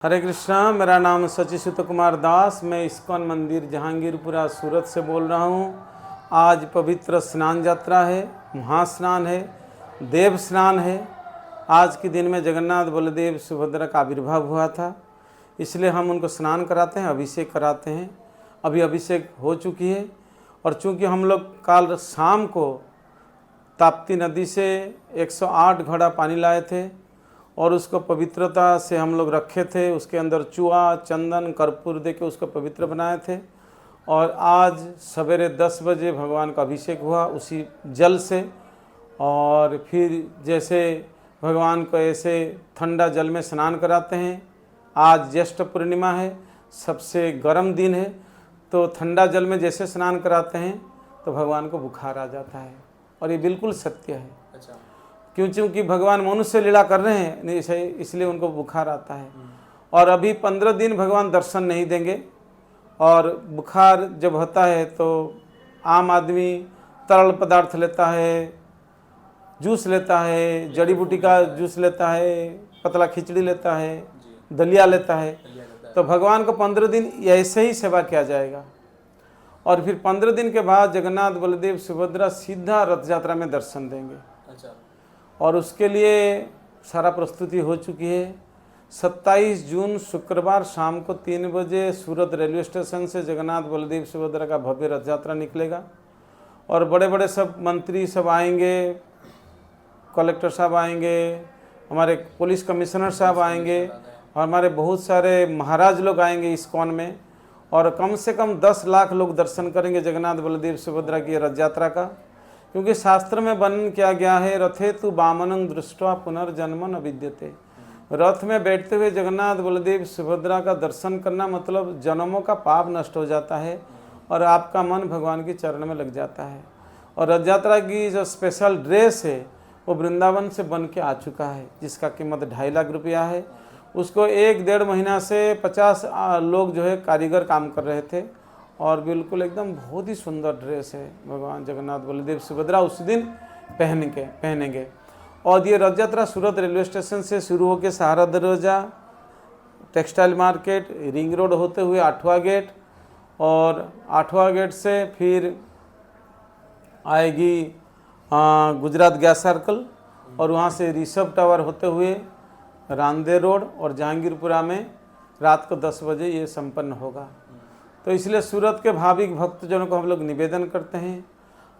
हरे कृष्णा। मेरा नाम सचिसुत कुमार दास। मैं इस्कॉन मंदिर जहांगीरपुरा सूरत से बोल रहा हूँ। आज पवित्र स्नान यात्रा है, महास्नान है, देव स्नान है। आज के दिन में जगन्नाथ बलदेव सुभद्रा का आविर्भाव हुआ था, इसलिए हम उनको स्नान कराते हैं, अभिषेक कराते हैं। अभी अभिषेक हो चुकी है। और चूँकि हम लोग कल शाम को ताप्ती नदी से 108 घड़ा पानी लाए थे और उसको पवित्रता से हम लोग रखे थे। उसके अंदर चूहा, चंदन, कर्पूर दे के उसको पवित्र बनाए थे। और आज सवेरे 10 बजे भगवान का अभिषेक हुआ उसी जल से। और फिर जैसे भगवान को ऐसे ठंडा जल में स्नान कराते हैं। आज ज्येष्ठ पूर्णिमा है, सबसे गर्म दिन है, तो ठंडा जल में जैसे स्नान कराते हैं तो भगवान को बुखार आ जाता है। और ये बिल्कुल सत्य है। अच्छा। क्योंकि भगवान मनुष्य लीला कर रहे हैं, इसलिए उनको बुखार आता है। और अभी 15 दिन भगवान दर्शन नहीं देंगे। और बुखार जब होता है तो आम आदमी तरल पदार्थ लेता है, जूस लेता है, जड़ी बूटी का जूस लेता है, पतला खिचड़ी लेता है, दलिया लेता है। तो भगवान को 15 दिन ऐसे ही सेवा किया जाएगा। और फिर 15 दिन के बाद जगन्नाथ बलदेव सुभद्रा सीधा रथ यात्रा में दर्शन देंगे। अच्छा। और उसके लिए सारा प्रस्तुति हो चुकी है। 27 जून शुक्रवार शाम को 3 बजे सूरत रेलवे स्टेशन से जगन्नाथ बलदेव सुभद्रा का भव्य रथ यात्रा निकलेगा। और बड़े बड़े सब मंत्री सब आएंगे, कलेक्टर साहब आएंगे, हमारे पुलिस कमिश्नर साहब आएंगे, और हमारे बहुत सारे महाराज लोग आएंगे इस्कॉन में। और कम से कम 10 लाख लोग दर्शन करेंगे जगन्नाथ बलदेव सुभद्रा की रथ यात्रा का। क्योंकि शास्त्र में वर्णन किया गया है, रथे तु वामनं दृष्ट्वा पुनर्जन्म न विद्यते। रथ में बैठते हुए जगन्नाथ बलदेव सुभद्रा का दर्शन करना मतलब जन्मों का पाप नष्ट हो जाता है और आपका मन भगवान के चरण में लग जाता है। और रथ यात्रा की जो स्पेशल ड्रेस है वो वृंदावन से बन के आ चुका है, जिसका कीमत 2.5 लाख रुपया है। उसको 1-1.5 महीना से 50 लोग जो है कारीगर काम कर रहे थे। और बिल्कुल एकदम बहुत ही सुंदर ड्रेस है भगवान जगन्नाथ बलदेव सुभद्रा उस दिन पहनेंगे। और ये रथ यात्रा सूरत रेलवे स्टेशन से शुरू होकर सहारा दरवाजा, टेक्सटाइल मार्केट, रिंग रोड होते हुए 8वां गेट, और 8वां गेट से फिर आएगी गुजरात गैस सर्कल, और वहाँ से ऋषभ टावर होते हुए रांदे रोड, और जहांगीरपुरा में रात को 10 बजे ये संपन्न होगा। तो इसलिए सूरत के भाविक भक्तजनों को हम लोग निवेदन करते हैं,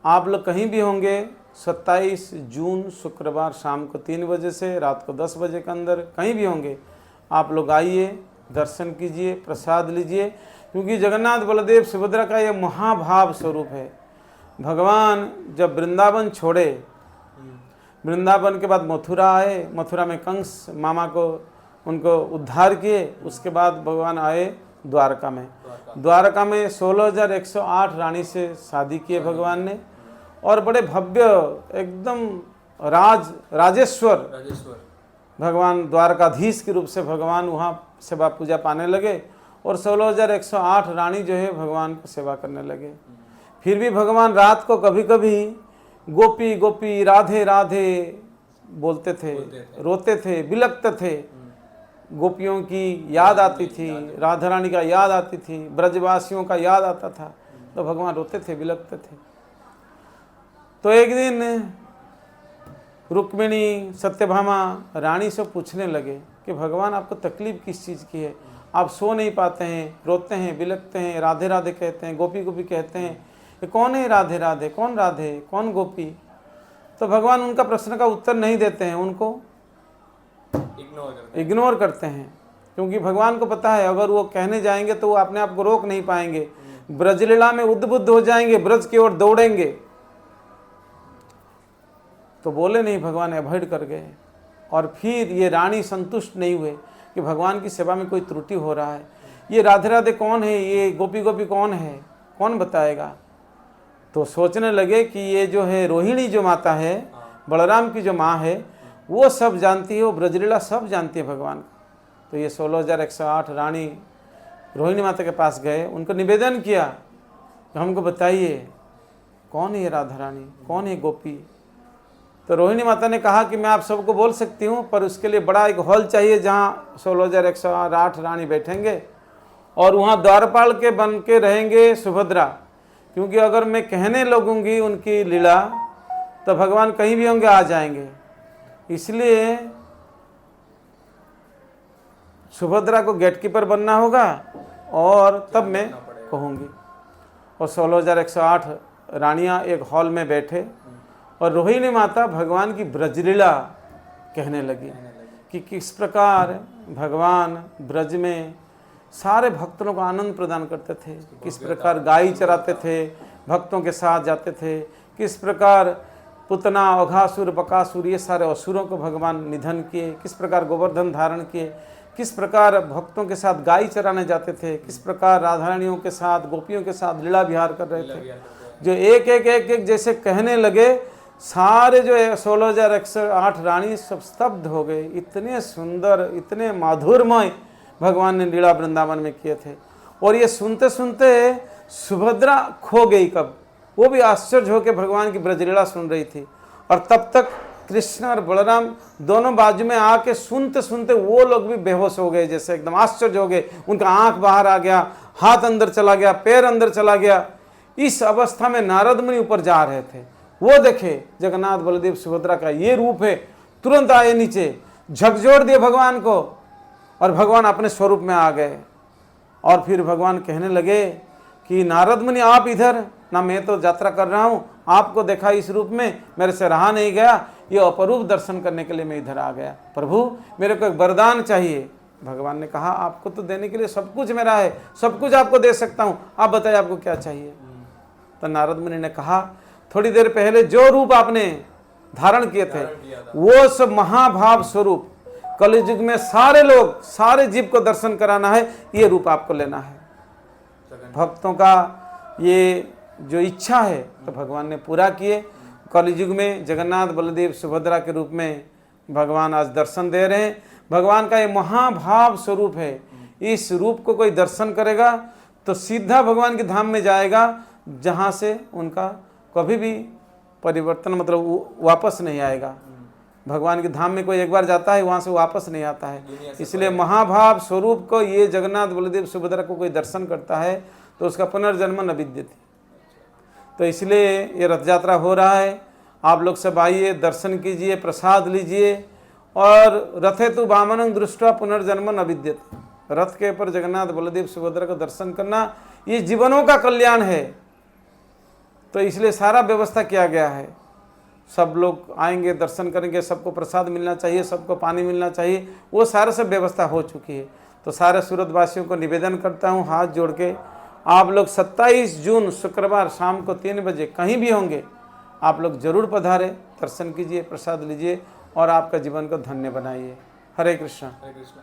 आप लोग कहीं भी होंगे 27 जून शुक्रवार शाम को 3 बजे से रात को 10 बजे के अंदर कहीं भी होंगे, आप लोग आइए, दर्शन कीजिए, प्रसाद लीजिए। क्योंकि जगन्नाथ बलदेव सुभद्रा का ये महाभाव स्वरूप है। भगवान जब वृंदावन छोड़े, वृंदावन के बाद मथुरा आए, मथुरा में कंस मामा को उनको उद्धार किए। उसके बाद भगवान आए द्वारका में। द्वारका में 16,108 रानी से शादी किए भगवान ने। और बड़े भव्य एकदम राजेश्वर भगवान द्वारकाधीश के रूप से भगवान वहाँ सेवा पूजा पाने लगे। और 16,108 रानी जो है भगवान को सेवा करने लगे। फिर भी भगवान रात को कभी कभी गोपी गोपी राधे राधे बोलते थे, रोते थे, बिलखते थे। गोपियों की याद आती थी, राधा रानी का याद आती थी, ब्रजवासियों का याद आता था, तो भगवान रोते थे, बिलखते थे। तो एक दिन रुक्मिणी, सत्यभामा रानी से पूछने लगे कि भगवान आपको तकलीफ किस चीज़ की है, आप सो नहीं पाते हैं, रोते हैं, बिलखते हैं, राधे राधे कहते हैं, गोपी गोपी कहते हैं, ये कौन है राधे राधे, कौन राधे, कौन गोपी? तो भगवान उनका प्रश्न का उत्तर नहीं देते हैं, उनको इग्नोर करते हैं। क्योंकि भगवान को पता है अगर वो कहने जाएंगे तो वो अपने आप को रोक नहीं पाएंगे, ब्रजलीला में उद्बुद्ध हो जाएंगे, ब्रज की ओर दौड़ेंगे। तो बोले नहीं, भगवान अवॉइड कर गए। और फिर ये रानी संतुष्ट नहीं हुए कि भगवान की सेवा में कोई त्रुटि हो रहा है। ये राधे राधे कौन है, ये गोपी गोपी कौन है, कौन बताएगा? तो सोचने लगे कि ये जो है रोहिणी जो माता है, बलराम की जो माँ है, वो सब जानती है, वो ब्रजलीला सब जानती है भगवान का। तो ये 16,108 रानी रोहिणी माता के पास गए, उनको निवेदन किया कि हमको बताइए कौन है ये राधा रानी, कौन है गोपी? तो रोहिणी माता ने कहा कि मैं आप सबको बोल सकती हूँ, पर उसके लिए बड़ा एक हॉल चाहिए जहाँ 16,108 रानी बैठेंगे और वहाँ द्वारपाल के बन के रहेंगे सुभद्रा, क्योंकि अगर मैं कहने लगूंगी उनकी लीला तो भगवान कहीं भी होंगे आ जाएंगे, इसलिए सुभद्रा को गेटकीपर बनना होगा और तब मैं कहूँगी। और 16,108 रानियाँ एक हॉल में बैठे और रोहिणी माता भगवान की ब्रजलीला कहने लगी कि किस प्रकार भगवान ब्रज में सारे भक्तों को आनंद प्रदान करते थे, किस प्रकार गाय चराते थे, भक्तों के साथ जाते थे, किस प्रकार पुतना, अघासुर, बकासुर ये सारे असुरों को भगवान निधन किए, किस प्रकार गोवर्धन धारण किए, किस प्रकार भक्तों के साथ गाय चराने जाते थे, किस प्रकार राधारानियों के साथ, गोपियों के साथ लीला विहार कर रहे थे। जो एक एक जैसे कहने लगे, सारे जो 16,108 रानी सब स्तब्ध हो गए। इतने सुंदर, इतने माधुर्यमय भगवान ने लीला वृंदावन में किए थे। और ये सुनते सुनते सुभद्रा खो गई कब, वो भी आश्चर्य होकर भगवान की ब्रजलीला सुन रही थी। और तब तक कृष्ण और बलराम दोनों बाजू में आके सुनते सुनते वो लोग भी बेहोश हो गए, जैसे एकदम आश्चर्य हो गए। उनका आंख बाहर आ गया, हाथ अंदर चला गया, पैर अंदर चला गया। इस अवस्था में नारद मुनि ऊपर जा रहे थे, वो देखे जगन्नाथ बलदेव सुभद्रा का ये रूप है, तुरंत आए नीचे, झकझोर दिए भगवान को और भगवान अपने स्वरूप में आ गए। और फिर भगवान कहने लगे कि नारद मुनि आप इधर, ना मैं तो यात्रा कर रहा हूँ, आपको देखा इस रूप में, मेरे से रहा नहीं गया, ये अपरूप दर्शन करने के लिए मैं इधर आ गया। प्रभु मेरे को एक वरदान चाहिए। भगवान ने कहा आपको तो देने के लिए सब कुछ मेरा है, सब कुछ आपको दे सकता हूँ, आप बताइए आपको क्या चाहिए। तो नारद मुनि ने कहा थोड़ी देर पहले जो रूप आपने धारण किए थे वो सब महाभाव स्वरूप, कलियुग में सारे लोग, सारे जीव को दर्शन कराना है, ये रूप आपको लेना है। भक्तों का ये जो इच्छा है तो भगवान ने पूरा किए। कलियुग में जगन्नाथ बलदेव सुभद्रा के रूप में भगवान आज दर्शन दे रहे हैं। भगवान का ये महाभाव स्वरूप है। इस रूप को कोई दर्शन करेगा तो सीधा भगवान के धाम में जाएगा, जहाँ से उनका कभी भी परिवर्तन मतलब वापस नहीं आएगा। भगवान के धाम में कोई एक बार जाता है, वहाँ से वापस नहीं आता है। इसलिए महाभाव स्वरूप को ये जगन्नाथ बलदेव सुभद्रा को कोई दर्शन करता है तो उसका पुनर्जन्म न विद्यते। तो इसलिए ये रथ यात्रा हो रहा है, आप लोग सब आइए, दर्शन कीजिए, प्रसाद लीजिए। और रथे तु वामनं दृष्ट्वा पुनर्जन्म न विद्यते। रथ के ऊपर जगन्नाथ बलदेव सुभद्रा को दर्शन करना ये जीवनों का कल्याण है। तो इसलिए सारा व्यवस्था किया गया है। सब लोग आएंगे, दर्शन करेंगे, सबको प्रसाद मिलना चाहिए, सबको पानी मिलना चाहिए, वो सारा सब व्यवस्था हो चुकी है। तो सारे सूरतवासियों को निवेदन करता हूँ हाथ जोड़ के, आप लोग 27 जून शुक्रवार शाम को 3 बजे कहीं भी होंगे, आप लोग जरूर पधारें, दर्शन कीजिए, प्रसाद लीजिए और आपका जीवन को धन्य बनाइए। हरे कृष्णा। हरे कृष्ण।